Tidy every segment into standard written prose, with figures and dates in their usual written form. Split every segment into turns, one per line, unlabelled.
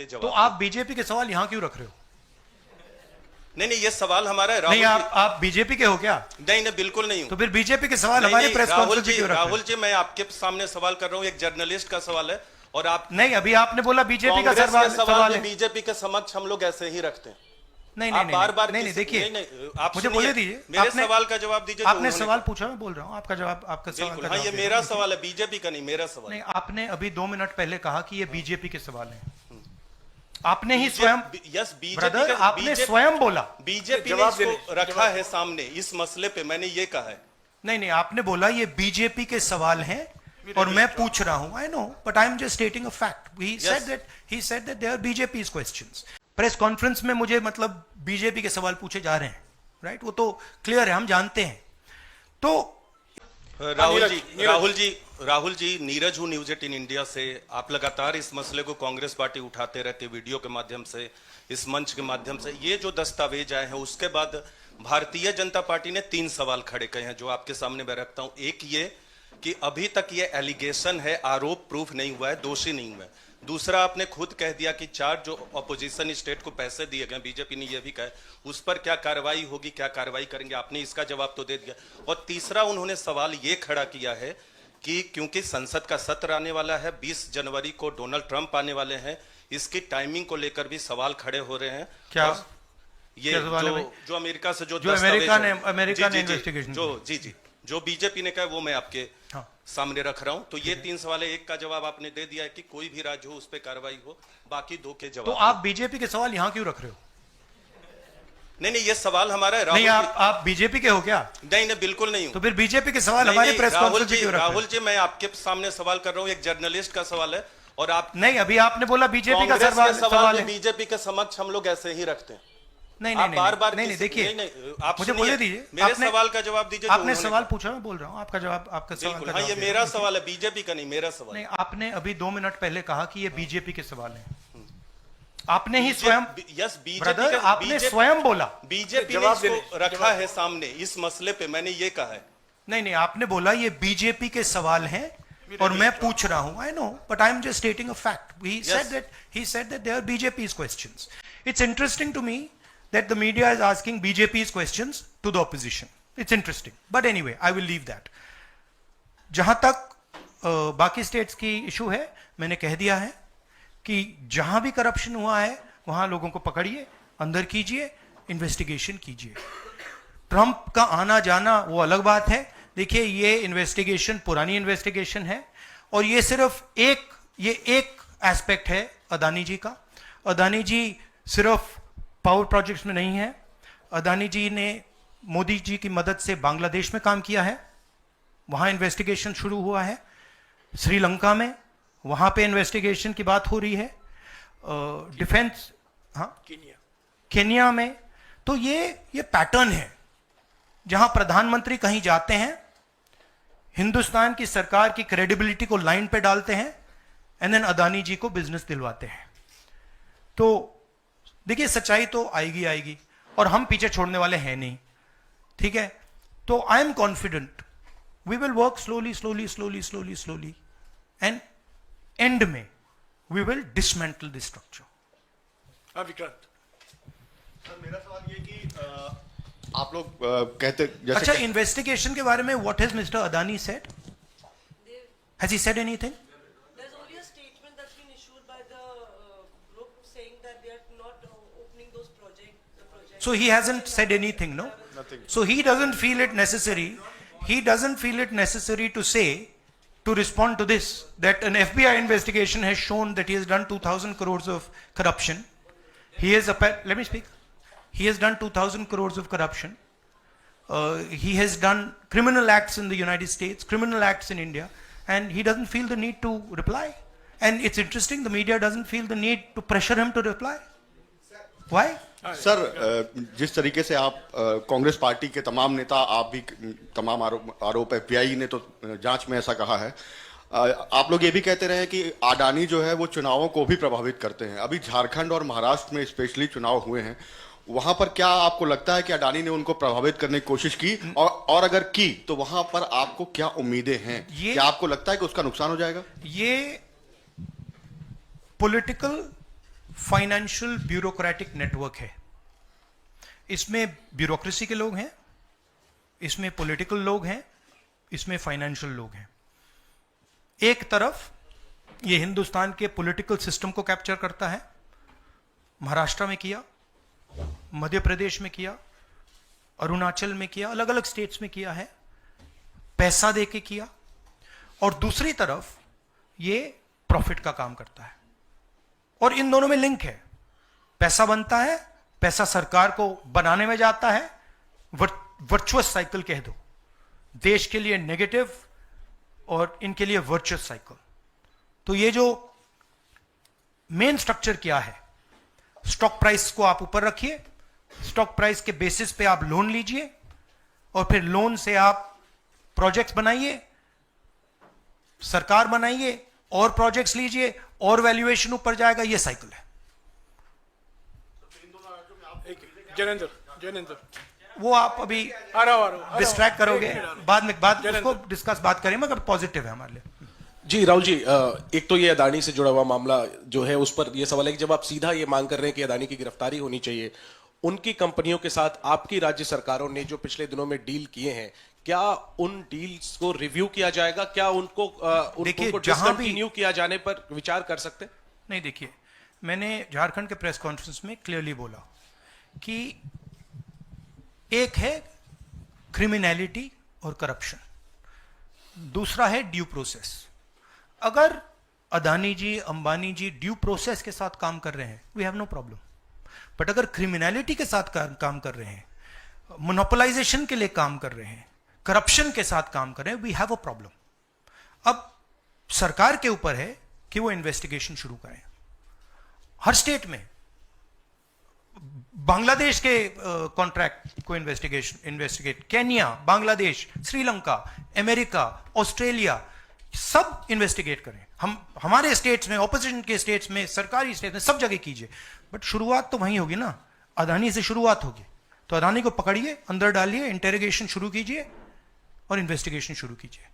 तो आप बीजेपी के सवाल यहां क्यों रख रहे हो?
नहीं नहीं, ये सवाल हमारा है।
नहीं, आप बीजेपी के हो क्या?
नहीं नहीं, बिल्कुल नहीं हूं।
तो फिर बीजेपी के सवाल हमारे प्रेस कॉन्फ्रेंस में क्यों रख रहे हो?
राहुल जी, मैं आपके सामने सवाल कर रहा हूं, एक जर्नलिस्ट का सवाल है। और आप
नहीं, अभी आपने बोला बीजेपी का
सवाल है। बीजेपी के समक्ष हम लोग ऐसे ही रखते हैं।
नहीं
आप बार बार
नहीं, देखिए,
आप
मुझे बोले दीजिए,
मेरे सवाल का जवाब दीजिए।
आपने सवाल पूछा, मैं बोल रहा हूँ आपका जवाब, आपका सवाल का
हाँ, ये मेरा सवाल है, बीजेपी का नहीं, मेरा सवाल।
नहीं, आपने अभी 2 मिनट पहले कहा कि ये बीजेपी के सवाल हैं। आपने ही स्वयं,
यस,
ब्रदर, आपने स्वयं बोला
बीजेपी ने इसको रखा है सामने इस मसले पे, मैंने ये कहा है।
नहीं नहीं, आपने बोला ये बीजेपी के सवाल हैं और मैं पूछ रहा हूं। I know, but I am just stating a fact. He said that they are BJP's questions. Press conference में मुझे मतलब बीजेपी के सवाल पूछे जा रहे हैं, राइट? वो तो क्लियर है, हम जानते हैं। तो
राहुल जी, नीरज हूं, न्यूज 18 इंडिया से। आप लगातार इस मसले को कांग्रेस पार्टी उठाते रहते, वीडियो के माध्यम से, इस मंच के माध्यम से। ये जो दस्तावेज आए हैं, उसके बाद भारतीय जनता पार्टी ने 3 सवाल खड़े किए हैं जो आपके सामने मैं रखता हूं। एक ये कि अभी तक ये एलिगेशन है, आरोप प्रूफ नहीं हुआ है, दोषी नहीं हुआ है। दूसरा, आपने खुद कह दिया कि 4 जो अपोजिशन स्टेट को पैसे दिए गए, बीजेपी ने यह भी कहा, उस पर क्या कार्रवाई होगी, क्या कार्रवाई करेंगे, आपने इसका जवाब तो दे दिया। और तीसरा, उन्होंने सवाल ये खड़ा किया है कि क्योंकि संसद का सत्र आने वाला है, 20 जनवरी को डोनाल्ड ट्रंप आने वाले हैं, इसकी टाइमिंग को लेकर भी सवाल खड़े हो रहे हैं।
क्या
ये जो अमेरिका से जो
अमेरिका ने इन्वेस्टिगेशन
जो बीजेपी ने कहा, वो मैं आपके सामने रख रहा हूं। तो ये 3 सवाल है। एक का जवाब आपने दे दिया है कि कोई भी राज्य हो उस पर कार्रवाई हो, बाकी 2 के जवाब।
तो आप बीजेपी के सवाल यहां क्यों रख रहे हो?
नहीं नहीं, ये सवाल हमारा है।
नहीं, आप बीजेपी के हो क्या?
नहीं नहीं, बिल्कुल नहीं हूं।
तो फिर बीजेपी के सवाल हमारे प्रेस कॉन्फ्रेंस में क्यों रख रहे हो?
राहुल जी, मैं आपके सामने सवाल कर रहा हूं, एक जर्नलिस्ट का सवाल है। और आप
नहीं, अभी आपने बोला बीजेपी का सवाल है।
बीजेपी के समक्ष हम लोग ऐसे ही रखते हैं।
नहीं,
बार
नहीं, देखिए,
आप
मुझे बोले दीजिए,
मेरे सवाल का जवाब दीजिए।
आपने सवाल पूछा, मैं बोल रहा हूँ आपका जवाब, आपका सवाल का
जवाब। ये मेरा सवाल है, बीजेपी का नहीं, मेरा सवाल।
नहीं, आपने अभी 2 मिनट पहले कहा कि ये बीजेपी के सवाल हैं। आपने ही स्वयं,
यस,
ब्रदर, आपने स्वयं बोला
बीजेपी ने इसको रखा है सामने इस मसले पे, मैंने ये कहा है।
नहीं, आपने बोला ये बीजेपी के सवाल हैं और मैं पूछ रहा हूं। I know, but I am just stating a fact. He said that they are BJP's questions. It's interesting to me that the media is asking BJP's questions to the opposition. It's interesting. But anyway, I will leave that. जहां तक बाकी states की issue है, मैंने कह दिया है कि जहां भी करप्शन हुआ है वहां लोगों को पकड़िए, अंदर कीजिए, इन्वेस्टिगेशन कीजिए। ट्रंप का आना जाना वो अलग बात है। देखिए, ये इन्वेस्टिगेशन पुरानी इन्वेस्टिगेशन है और ये सिर्फ एक एस्पेक्ट है अदानी जी का। अदानी जी सिर्फ पावर प्रोजेक्ट्स में नहीं है। अदानी जी ने मोदी जी की मदद से बांग्लादेश में काम किया है, वहां इन्वेस्टिगेशन शुरू हुआ है। श्रीलंका में, वहां पे इन्वेस्टिगेशन की बात हो रही है। डिफेंस, हाँ, केन्या में। तो ये पैटर्न है जहां प्रधानमंत्री कहीं जाते हैं, हिंदुस्तान की सरकार की क्रेडिबिलिटी को लाइन पे डालते हैं एंड देन अदानी जी को बिजनेस दिलवाते हैं। तो देखिए, सच्चाई तो आएगी और हम पीछे छोड़ने वाले हैं नहीं, ठीक है? तो I am confident we will work slowly and end में we will dismantle this structure.
Vikrant sir, मेरा सवाल ये कि आप लोग कहते जैसे
अच्छा, इन्वेस्टिगेशन के बारे में what has mister Adani said? Has he said anything? So he hasn't said anything, no?
Nothing.
So he doesn't feel it necessary. He doesn't feel it necessary to say, to respond to this, that an FBI investigation has shown that he has done 2,000 crores of corruption. He has, let me speak. He has done 2,000 crores of corruption. He has done criminal acts in the United States, criminal acts in India, and he doesn't feel the need to reply. And it's interesting, the media doesn't feel the need to pressure him to reply. Why?
Sir, जिस तरीके से आप Congress party के तमाम नेता, आप भी तमाम आरोप FBI ने तो जांच में ऐसा कहा है। आप लोग ये भी कहते रहे कि अडानी जो है वो चुनावों को भी प्रभावित करते हैं। अभी झारखंड और महाराष्ट्र में स्पेशली चुनाव हुए हैं, वहां पर क्या आपको लगता है कि अडानी ने उनको प्रभावित करने की कोशिश की? और अगर की तो वहां पर आपको क्या उम्मीदें हैं? क्या आपको लगता है कि उसका नुकसान हो जाएगा?
ये पॉलिटिकल फाइनेंशियल ब्यूरोक्रेटिक नेटवर्क है। इसमें ब्यूरोक्रेसी के लोग हैं, इसमें पॉलिटिकल लोग हैं, इसमें फाइनेंशियल लोग हैं। एक तरफ ये हिंदुस्तान के पॉलिटिकल सिस्टम को कैप्चर करता है, महाराष्ट्र में किया, मध्य प्रदेश में किया, अरुणाचल में किया, अलग अलग स्टेट्स में किया है, पैसा देके किया। और दूसरी तरफ ये प्रॉफिट का काम करता है, और इन दोनों में लिंक है। पैसा बनता है, पैसा सरकार को बनाने में जाता है, वर्चुअस साइकिल कह दो, देश के लिए नेगेटिव और इनके लिए वर्चुअस साइकिल। तो ये जो मेन स्ट्रक्चर क्या है, स्टॉक प्राइस को आप ऊपर रखिए, स्टॉक प्राइस के बेसिस पे आप लोन लीजिए, और फिर लोन से आप प्रोजेक्ट्स बनाइए, सरकार बनाइए, और प्रोजेक्ट्स लीजिए, और वैल्यूएशन ऊपर जाएगा। ये साइकिल है।
जैनेंद्र
वो आप अभी
आ रहा हूं
डिस्ट्रैक्ट करोगे, बाद में उसको डिस्कस बात करें, मगर पॉजिटिव है हमारे लिए।
जी राहुल जी, एक तो ये अदानी से जुड़ा हुआ मामला जो है, उस पर ये सवाल है कि जब आप सीधा ये मांग कर रहे हैं कि अदानी की गिरफ्तारी होनी चाहिए, उनकी कंपनियों के साथ आपकी राज्य सरकारों ने जो पिछले दिनों में डील किए हैं, क्या उन डील्स को रिव्यू किया जाएगा? क्या उनको डिसकंटिन्यू किया जाने पर विचार कर सकते हैं?
नहीं, देखिए, मैंने झारखंड के प्रेस कॉन्फ्रेंस में क्लियरली बोला कि एक है क्रिमिनैलिटी और करप्शन, दूसरा है ड्यू प्रोसेस। अगर अदानी जी, अंबानी जी ड्यू प्रोसेस के साथ काम कर रहे हैं, we have no problem. But अगर क्रिमिनैलिटी के साथ काम कर रहे हैं, मोनोपोलाइजेशन के लिए काम कर रहे हैं, करप्शन के साथ काम कर रहे हैं, वी हैव अ प्रॉब्लम। अब सरकार के ऊपर है कि वो इन्वेस्टिगेशन शुरू करें। हर स्टेट में बांग्लादेश के कॉन्ट्रैक्ट को investigate, Kenya, Bangladesh, Sri Lanka, America, Australia, सब इन्वेस्टिगेट करें। हमारे स्टेट्स में, ऑपोजिशन के स्टेट्स में, सरकारी स्टेट्स में, सब जगह कीजिए। बट शुरुआत तो वहीं होगी ना, अदानी से शुरुआत होगी। तो अदानी को पकड़िए, अंदर डालिए, इंटेरोगेशन शुरू कीजिए और इन्वेस्टिगेशन शुरू कीजिए।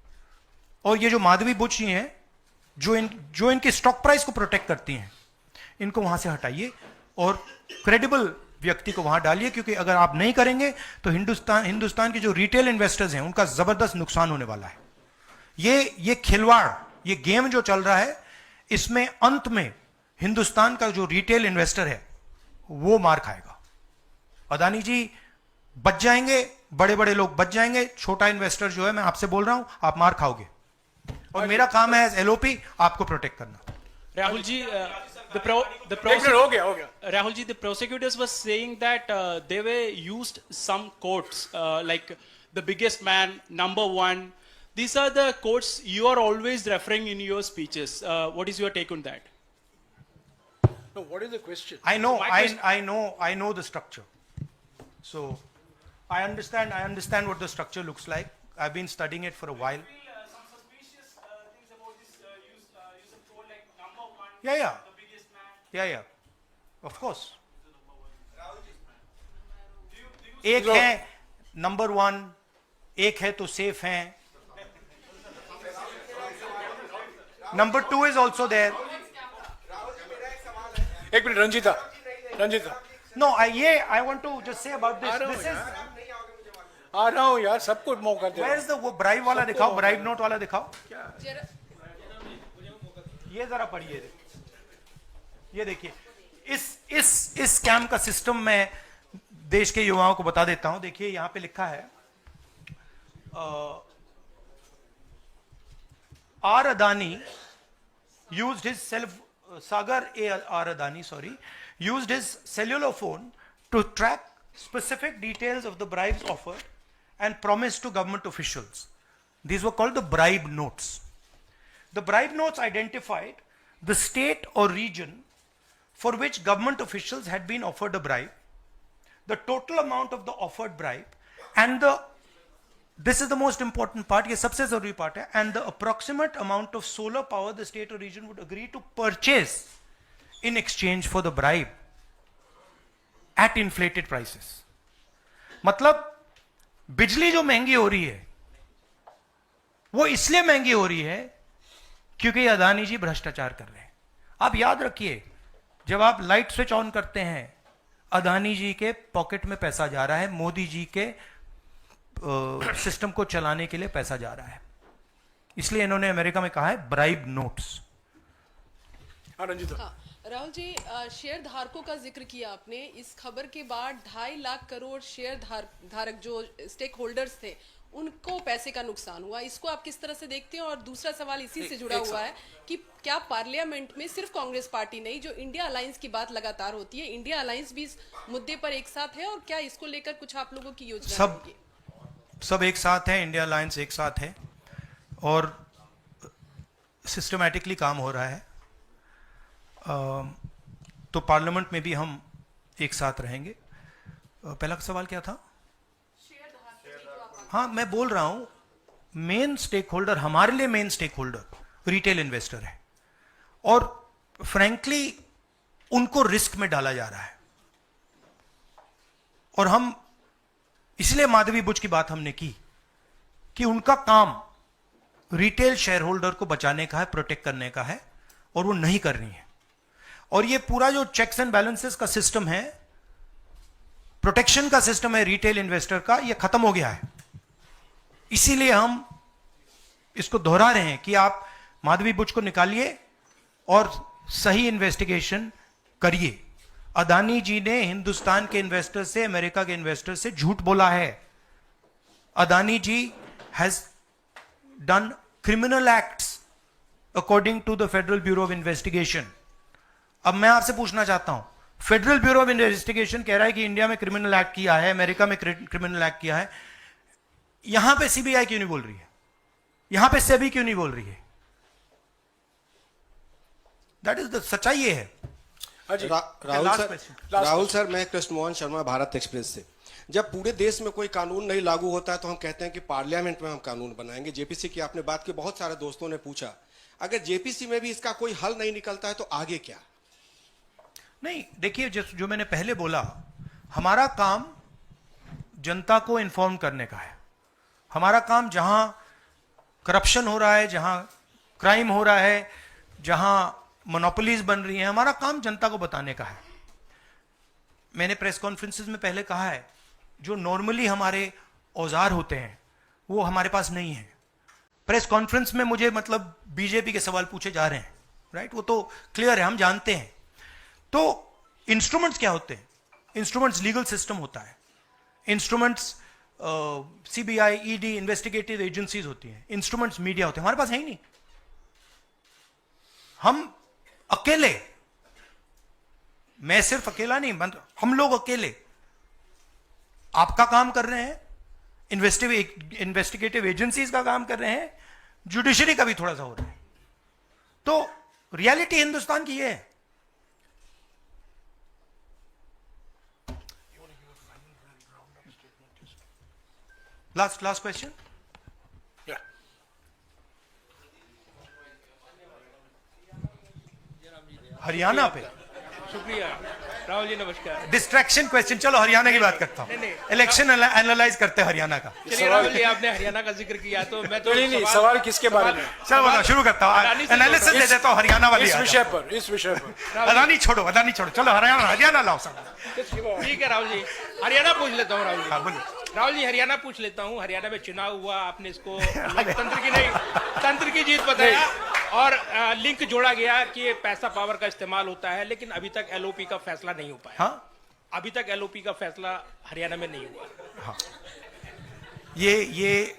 और ये जो माधवी बुच जी हैं, जो इनके स्टॉक प्राइस को प्रोटेक्ट करती हैं, इनको वहां से हटाइए और क्रेडिबल व्यक्ति को वहां डालिए, क्योंकि अगर आप नहीं करेंगे तो हिंदुस्तान के जो रिटेल इन्वेस्टर्स हैं, उनका जबरदस्त नुकसान होने वाला है। ये खिलवाड़, ये गेम जो चल रहा है, इसमें अंत में हिंदुस्तान का जो रिटेल इन्वेस्टर है वो मार खाएगा। अदानी जी बच जाएंगे, बड़े बड़े लोग बच जाएंगे, छोटा इन्वेस्टर जो है, मैं आपसे बोल रहा हूं, आप मार खाओगे। और मेरा काम है एज एलओपी आपको प्रोटेक्ट करना।
Rahul ji, Rahul ji, the prosecutors were saying that they were used some quotes like the biggest man, number one. These are the quotes you are always referring in your speeches. What is your take on that?
No, what is the question?
I know the structure. So I understand what the structure looks like. I've been studying it for a while.
Some suspicious things about this use of quote like number one,
Yeah.
the biggest man.
Yeah. Of course.
Do you
एक है number one, एक है तो safe हैं, number two is also there.
एक minute, Ranjita
no, I want to just say about this is,
आ रहा हूँ यार, सबको मौका दे।
वेयर इज द वो ब्राइब वाला दिखाओ, ब्राइब नोट वाला दिखाओ। ये जरा पढ़िए, ये देखिए, इस स्कैम का सिस्टम मैं देश के युवाओं को बता देता हूं। देखिए, यहां पे लिखा है R Adani used his Sagar R. Adani, used his cellular phone to track specific details of the bribes offered and promised to government officials. These were called the bribe notes. The bribe notes identified the state or region for which government officials had been offered a bribe, the total amount of the offered bribe, and this is the most important part, ये सबसे जरूरी part है, and the approximate amount of solar power the state or region would agree to purchase in exchange for the bribe at inflated prices. मतलब बिजली जो महंगी हो रही है वो इसलिए महंगी हो रही है क्योंकि अदानी जी भ्रष्टाचार कर रहे हैं। आप याद रखिए, जब आप लाइट स्विच ऑन करते हैं, अदानी जी के पॉकेट में पैसा जा रहा है, मोदी जी के सिस्टम को चलाने के लिए पैसा जा रहा है। इसलिए इन्होंने अमेरिका में कहा है ब्राइब नोट्स।
हाँ रंजीता।
हाँ, राहुल जी, शेयर धारकों का जिक्र किया आपने। इस खबर के बाद 2.5 लाख करोड़ शेयर धारक जो स्टेक होल्डर्स थे, उनको पैसे का नुकसान हुआ। इसको आप किस तरह से देखते हैं? और दूसरा सवाल इसी से जुड़ा हुआ है कि क्या पार्लियामेंट में सिर्फ कांग्रेस पार्टी नहीं, जो इंडिया अलायंस की बात लगातार होती है, इंडिया अलायंस भी इस मुद्दे पर एक साथ है? और क्या इसको लेकर कुछ आप लोगों की योजना होगी?
सब एक साथ है, इंडिया अलायंस एक साथ है और सिस्टमैटिकली काम हो रहा है। तो पार्लियामेंट में भी हम एक साथ रहेंगे। पहला सवाल क्या था? हाँ, मैं बोल रहा हूं, मेन स्टेक होल्डर, हमारे लिए main stakeholder retail investor है और फ्रैंकली उनको रिस्क में डाला जा रहा है। और हम इसलिए माधवी बुच की बात हमने की कि उनका काम रिटेल शेयर होल्डर को बचाने का है, प्रोटेक्ट करने का है, और वो नहीं कर रही है। और ये पूरा जो चेक्स एंड बैलेंसेस का सिस्टम है, प्रोटेक्शन का सिस्टम है रिटेल इन्वेस्टर का, ये खत्म हो गया है। इसीलिए हम इसको दोहरा रहे हैं कि आप माधवी बुच को निकालिए और सही इन्वेस्टिगेशन करिए। अदानी जी ने हिंदुस्तान के इन्वेस्टर से, अमेरिका के इन्वेस्टर से झूठ बोला है। Adani ji has done criminal acts according to the Federal Bureau of Investigation. अब मैं आपसे पूछना चाहता हूं, फेडरल ब्यूरो ऑफ इन्वेस्टिगेशन कह रहा है कि इंडिया में क्रिमिनल एक्ट किया है, अमेरिका में क्रिमिनल एक्ट किया है, यहां पे सीबीआई क्यों नहीं बोल रही है? यहां पे सेबी क्यों नहीं बोल रही है? दैट इज द सच्चाई ये है।
राहुल सर, मैं कृष्णमोहन शर्मा, भारत एक्सप्रेस से। जब पूरे देश में कोई कानून नहीं लागू होता है तो हम कहते हैं कि पार्लियामेंट में हम कानून बनाएंगे। जेपीसी की आपने बात की, बहुत सारे दोस्तों ने पूछा, अगर जेपीसी में भी इसका कोई हल नहीं निकलता है तो आगे क्या?
नहीं, देखिए, जो मैंने पहले बोला, हमारा काम जनता को इन्फॉर्म करने का है। हमारा काम जहां करप्शन हो रहा है, जहां क्राइम हो रहा है, जहां मोनोपोलीज बन रही हैं, हमारा काम जनता को बताने का है। मैंने प्रेस कॉन्फ्रेंसेस में पहले कहा है, जो नॉर्मली हमारे औजार होते हैं वो हमारे पास नहीं है। प्रेस कॉन्फ्रेंस में मुझे मतलब बीजेपी के सवाल पूछे जा रहे हैं, राइट? वो तो क्लियर है, हम जानते हैं। तो इंस्ट्रूमेंट्स क्या होते हैं? इंस्ट्रूमेंट्स लीगल सिस्टम होता है, instruments CBI, ED, investigative agencies होती हैं, इंस्ट्रूमेंट्स मीडिया होते हैं। हमारे पास है ही नहीं। हम अकेले, मैं सिर्फ अकेला नहीं, हम लोग अकेले आपका काम कर रहे हैं, इन्वेस्टिगेटिव एजेंसीज का काम कर रहे हैं, जुडिशरी का भी थोड़ा सा हो रहा है। तो रियलिटी हिंदुस्तान की ये है। Last question. हरियाणा पे
शुक्रिया राहुल जी, नमस्कार।
डिस्ट्रैक्शन क्वेश्चन, चलो हरियाणा की बात करता हूं। इलेक्शन एनालाइज करते हैं हरियाणा का।
चलिए राहुल जी, आपने हरियाणा का जिक्र किया तो मैं तो
नहीं, सवाल किसके बारे में?
चलो बोलो, शुरू करता हूं, एनालिसिस दे देता हूं हरियाणा वाली।
इस विषय पर
अदानी छोड़ो, चलो हरियाणा लाओ सब।
ठीक है राहुल जी, हरियाणा पूछ लेता हूँ। राहुल जी,
हाँ, बोलो।
राहुल जी, हरियाणा पूछ लेता हूँ। हरियाणा में चुनाव हुआ, आपने इसको तंत्र की जीत बताया और लिंक जोड़ा गया कि पैसा पावर का इस्तेमाल होता है, लेकिन अभी तक एलओपी का फैसला नहीं हो पाया।
हाँ,
अभी तक एलओपी का फैसला हरियाणा में नहीं हुआ।
हाँ, ये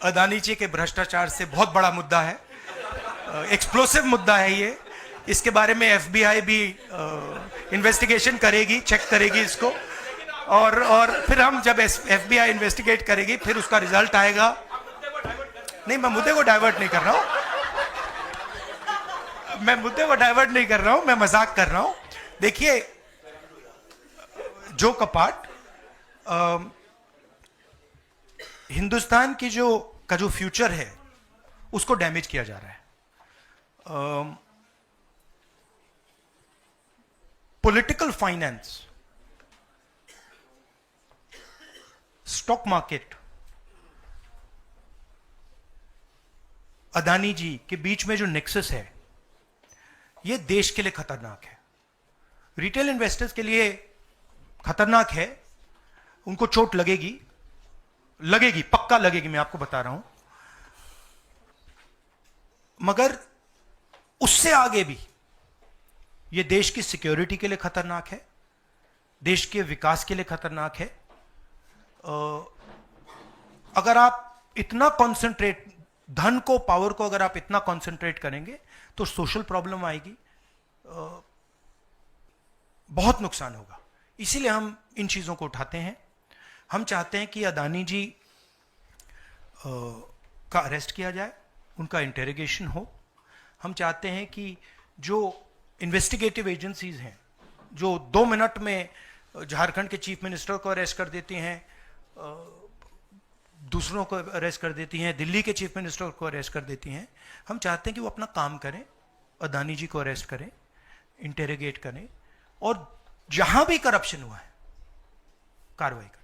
अदानी जी के भ्रष्टाचार से बहुत बड़ा मुद्दा है, एक्सप्लोसिव मुद्दा है ये। इसके बारे में एफबीआई भी इन्वेस्टिगेशन करेगी, चेक करेगी इसको, और फिर हम जब एफबीआई इन्वेस्टिगेट करेगी, फिर उसका रिजल्ट आएगा। नहीं, मैं मुद्दे को डाइवर्ट नहीं कर रहा हूं, मैं मजाक कर रहा हूं। देखिए, जो कपाट हिंदुस्तान की का जो फ्यूचर है उसको डैमेज किया जा रहा है। Political finance, stock market, Adani ji के बीच में जो नेक्सस है, ये देश के लिए खतरनाक है। रिटेल इन्वेस्टर्स के लिए खतरनाक है, उनको चोट लगेगी, पक्का लगेगी, मैं आपको बता रहा हूं। मगर उससे आगे भी यह देश की सिक्योरिटी के लिए खतरनाक है, देश के विकास के लिए खतरनाक है। अगर आप इतना कॉन्सेंट्रेट, धन को, पावर को अगर आप इतना कॉन्सेंट्रेट करेंगे तो सोशल प्रॉब्लम आएगी, बहुत नुकसान होगा। इसीलिए हम इन चीजों को उठाते हैं। हम चाहते हैं कि अदानी जी का अरेस्ट किया जाए, उनका इंटेरोगेशन हो। हम चाहते हैं कि जो इन्वेस्टिगेटिव एजेंसीज हैं, जो 2 मिनट में झारखंड के चीफ मिनिस्टर को अरेस्ट कर देती हैं, दूसरों को अरेस्ट कर देती हैं, दिल्ली के चीफ मिनिस्टर को अरेस्ट कर देती हैं, हम चाहते हैं कि वो अपना काम करें, अदानी जी को अरेस्ट करें, इंटेरोगेट करें, और जहां भी करप्शन हुआ है कार्रवाई करें।